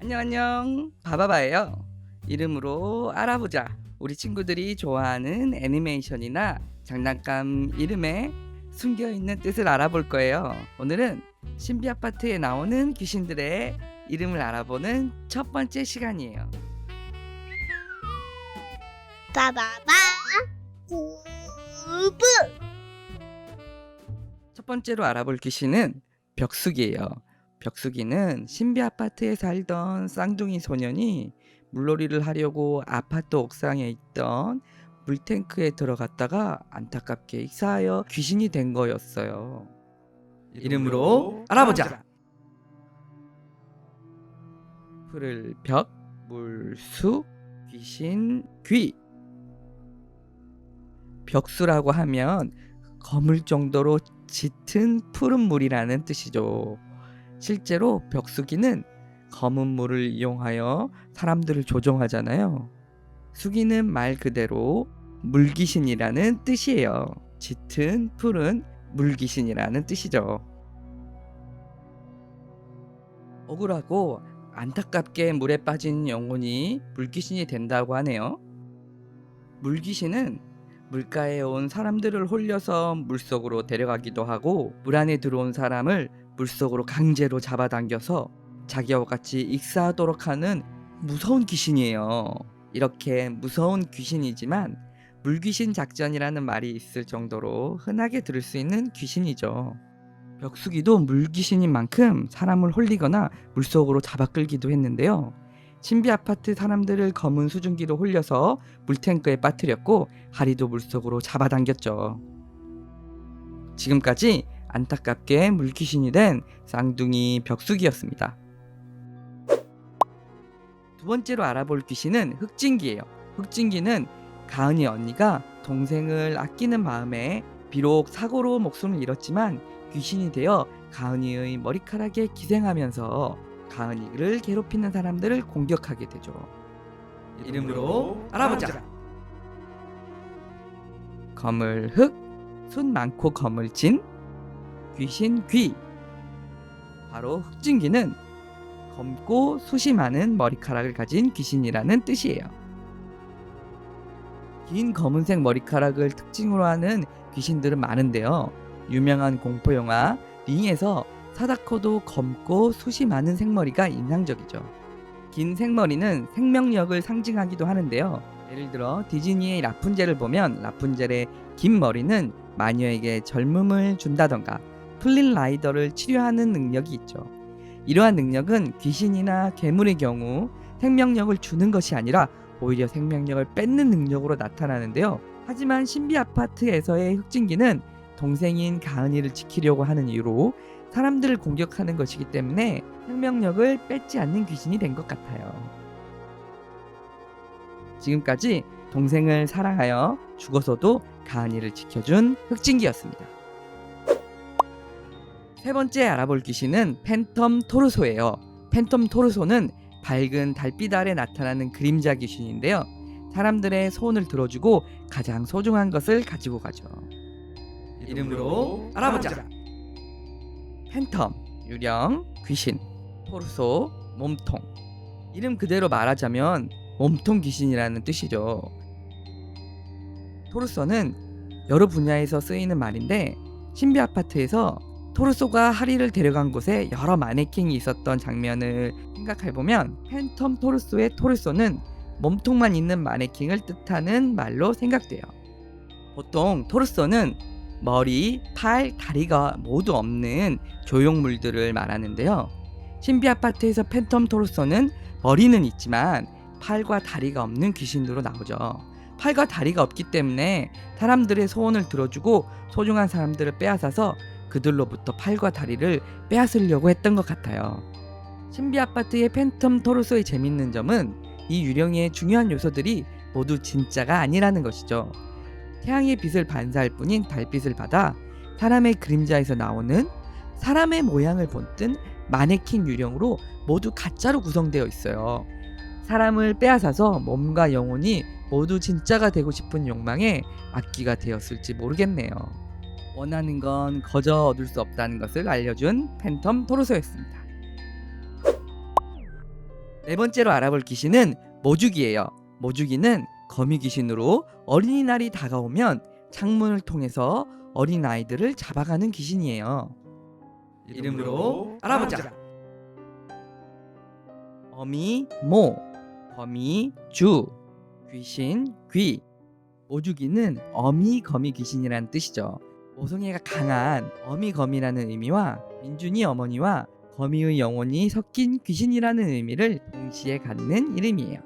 안녕 안녕 바바바예요. 이름으로 알아보자. 우리 친구들이 좋아하는 애니메이션이나 장난감 이름에 숨겨있는 뜻을 알아볼 거예요. 오늘은 신비 아파트에 나오는 귀신들의 이름을 알아보는 첫 번째 시간이에요. 바바바 구브. 첫 번째로 알아볼 귀신은 벽숙이에요. 벽숙이는 신비 아파트에 살던 쌍둥이 소년이 물놀이를 하려고 아파트 옥상에 있던 물탱크에 들어갔다가 안타깝게 익사하여 귀신이 된 거였어요. 이름으로 알아보자. 풀을 벽, 물수, 귀신, 귀. 벽수라고 하면 거물 정도로 짙은 푸른 물이라는 뜻이죠. 실제로 벽수기는 검은 물을 이용하여 사람들을 조종하잖아요. 수기는 말 그대로 물귀신이라는 뜻이에요. 짙은 푸른 물귀신이라는 뜻이죠. 억울하고 안타깝게 물에 빠진 영혼이 물귀신이 된다고 하네요. 물귀신은 물가에 온 사람들을 홀려서 물속으로 데려가기도 하고, 물 안에 들어온 사람을 물속으로 강제로 잡아당겨서 자기와 같이 익사하도록 하는 무서운 귀신이에요. 이렇게 무서운 귀신이지만 물귀신 작전이라는 말이 있을 정도로 흔하게 들을 수 있는 귀신이죠. 벽수기도 물귀신인 만큼 사람을 홀리거나 물속으로 잡아 끌기도 했는데요. 신비 아파트 사람들을 검은 수증기로 홀려서 물탱크에 빠뜨렸고, 하리도 물속으로 잡아당겼죠. 지금까지 안타깝게 물귀신이 된 쌍둥이 벽숙이었습니다. 두 번째로 알아볼 귀신은 흑진기예요. 흑진기는 가은이 언니가 동생을 아끼는 마음에 비록 사고로 목숨을 잃었지만 귀신이 되어 가은이의 머리카락에 기생하면서 가은이를 괴롭히는 사람들을 공격하게 되죠. 이름으로 알아보자. 거물 흑, 손 많고 거물 진, 귀신 귀. 바로 흑진기는 검고 숱이 많은 머리카락을 가진 귀신이라는 뜻이에요. 긴 검은색 머리카락을 특징으로 하는 귀신들은 많은데요. 유명한 공포영화 링에서 사다코도 검고 숱이 많은 생머리가 인상적이죠. 긴 생머리는 생명력을 상징하기도 하는데요. 예를 들어 디즈니의 라푼젤을 보면 라푼젤의 긴 머리는 마녀에게 젊음을 준다던가 플린 라이더를 치료하는 능력이 있죠. 이러한 능력은 귀신이나 괴물의 경우 생명력을 주는 것이 아니라 오히려 생명력을 뺏는 능력으로 나타나는데요. 하지만 신비 아파트에서의 흑진기는 동생인 가은이를 지키려고 하는 이유로 사람들을 공격하는 것이기 때문에 생명력을 뺏지 않는 귀신이 된 것 같아요. 지금까지 동생을 사랑하여 죽어서도 가은이를 지켜준 흑진기였습니다. 세 번째 알아볼 귀신은 팬텀 토르소예요. 팬텀 토르소는 밝은 달빛 아래 나타나는 그림자 귀신인데요. 사람들의 소원을 들어주고 가장 소중한 것을 가지고 가죠. 이름으로 알아보자. 팬텀, 유령, 귀신, 토르소, 몸통. 이름 그대로 말하자면 몸통 귀신이라는 뜻이죠. 토르소는 여러 분야에서 쓰이는 말인데, 신비 아파트에서 토르소가 하리를 데려간 곳에 여러 마네킹이 있었던 장면을 생각해보면 팬텀 토르소의 토르소는 몸통만 있는 마네킹을 뜻하는 말로 생각돼요. 보통 토르소는 머리, 팔, 다리가 모두 없는 조형물들을 말하는데요. 신비 아파트에서 팬텀 토르소는 머리는 있지만 팔과 다리가 없는 귀신으로 나오죠. 팔과 다리가 없기 때문에 사람들의 소원을 들어주고 소중한 사람들을 빼앗아서 그들로부터 팔과 다리를 빼앗으려고 했던 것 같아요. 신비 아파트의 팬텀 토르소의 재밌는 점은 이 유령의 중요한 요소들이 모두 진짜가 아니라는 것이죠. 태양의 빛을 반사할 뿐인 달빛을 받아 사람의 그림자에서 나오는 사람의 모양을 본뜬 마네킹 유령으로 모두 가짜로 구성되어 있어요. 사람을 빼앗아서 몸과 영혼이 모두 진짜가 되고 싶은 욕망에 악기가 되었을지 모르겠네요. 원하는 건 거저 얻을 수 없다는 것을 알려준 팬텀 토르소였습니다. 네 번째로 알아볼 귀신은 모주기예요. 모주기는 거미 귀신으로 어린이날이 다가오면 창문을 통해서 어린아이들을 잡아가는 귀신이에요. 이름으로 알아보자. 어미 모, 거미 주, 귀신 귀. 모주기는 어미 거미 귀신이라는 뜻이죠. 모성애가 강한 어미 거미라는 의미와 민준이 어머니와 거미의 영혼이 섞인 귀신이라는 의미를 동시에 갖는 이름이에요.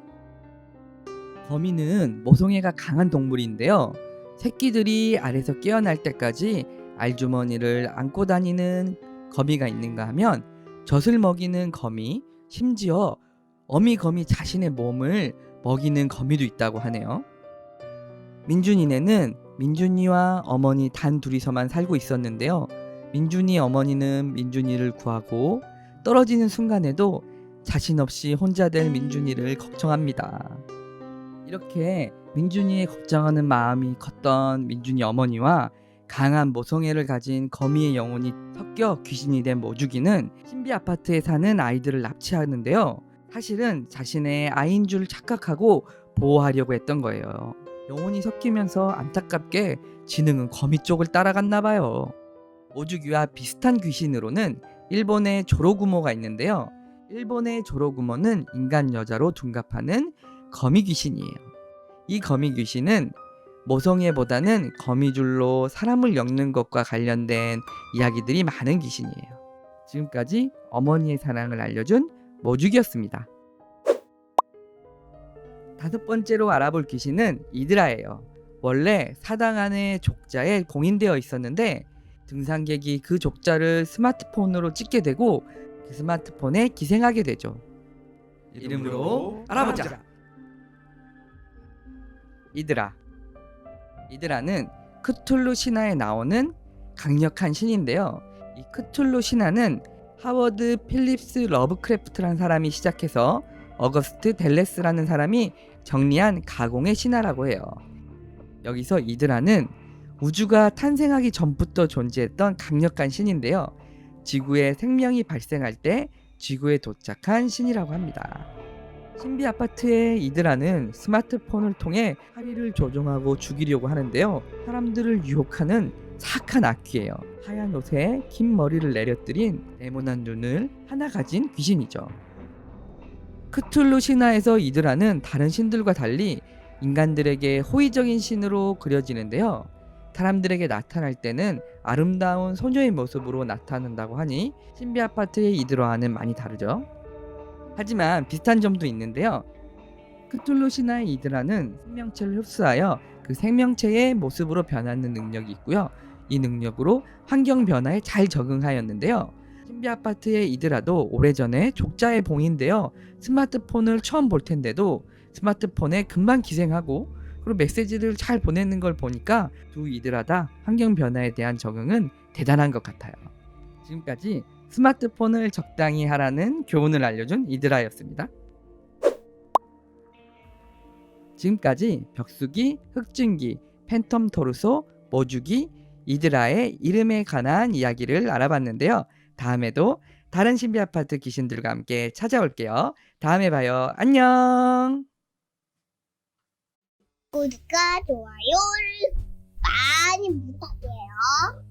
거미는 모성애가 강한 동물인데요. 새끼들이 알에서 깨어날 때까지 알주머니를 안고 다니는 거미가 있는가 하면 젖을 먹이는 거미, 심지어 어미 거미 자신의 몸을 먹이는 거미도 있다고 하네요. 민준이네는 민준이와 어머니 단 둘이서만 살고 있었는데요. 민준이 어머니는 민준이를 구하고 떨어지는 순간에도 자신 없이 혼자 될 민준이를 걱정합니다. 이렇게 민준이의 걱정하는 마음이 컸던 민준이 어머니와 강한 모성애를 가진 거미의 영혼이 섞여 귀신이 된 모주기는 신비 아파트에 사는 아이들을 납치하는데요. 사실은 자신의 아이인 줄 착각하고 보호하려고 했던 거예요. 영혼이 섞이면서 안타깝게 지능은 거미 쪽을 따라갔나 봐요. 모주기와 비슷한 귀신으로는 일본의 조로구모가 있는데요. 일본의 조로구모는 인간 여자로 둔갑하는 거미 귀신이에요. 이 거미 귀신은 모성애보다는 거미줄로 사람을 엮는 것과 관련된 이야기들이 많은 귀신이에요. 지금까지 어머니의 사랑을 알려준 모주기였습니다. 다섯 번째로 알아볼 귀신은 이드라예요. 원래 사당 안에 족자에 공인되어 있었는데 등산객이 그 족자를 스마트폰으로 찍게 되고 그 스마트폰에 기생하게 되죠. 이름으로 알아보자. 이드라. 이드라는 크툴루 신화에 나오는 강력한 신인데요. 이 크툴루 신화는 하워드 필립스 러브크래프트라는 사람이 시작해서 어거스트 델레스라는 사람이 정리한 가공의 신화라고 해요. 여기서 이드라는 우주가 탄생하기 전부터 존재했던 강력한 신인데요. 지구에 생명이 발생할 때 지구에 도착한 신이라고 합니다. 신비 아파트의 이드라는 스마트폰을 통해 하리를 조종하고 죽이려고 하는데요. 사람들을 유혹하는 사악한 악귀예요. 하얀 옷에 긴 머리를 내려뜨린 네모난 눈을 하나 가진 귀신이죠. 크툴루 신화에서 이드라는 다른 신들과 달리 인간들에게 호의적인 신으로 그려지는데요. 사람들에게 나타날 때는 아름다운 소녀의 모습으로 나타난다고 하니 신비 아파트의 이드라와는 많이 다르죠. 하지만 비슷한 점도 있는데요. 크툴루 신화의 이드라는 생명체를 흡수하여 그 생명체의 모습으로 변하는 능력이 있고요. 이 능력으로 환경 변화에 잘 적응하였는데요. 신비 아파트의 이드라도 오래전에 족자의 봉인되어 스마트폰을 처음 볼 텐데도 스마트폰에 금방 기생하고 그리고 메시지를 잘 보내는 걸 보니까 두 이드라 다 환경 변화에 대한 적응은 대단한 것 같아요. 지금까지 스마트폰을 적당히 하라는 교훈을 알려준 이드라였습니다. 지금까지 벽수기, 흑증기, 팬텀 토르소, 모주기, 이드라의 이름에 관한 이야기를 알아봤는데요. 다음에도 다른 신비 아파트 귀신들과 함께 찾아올게요. 다음에 봐요. 안녕. 구독과 좋아요를 많이 부탁해요.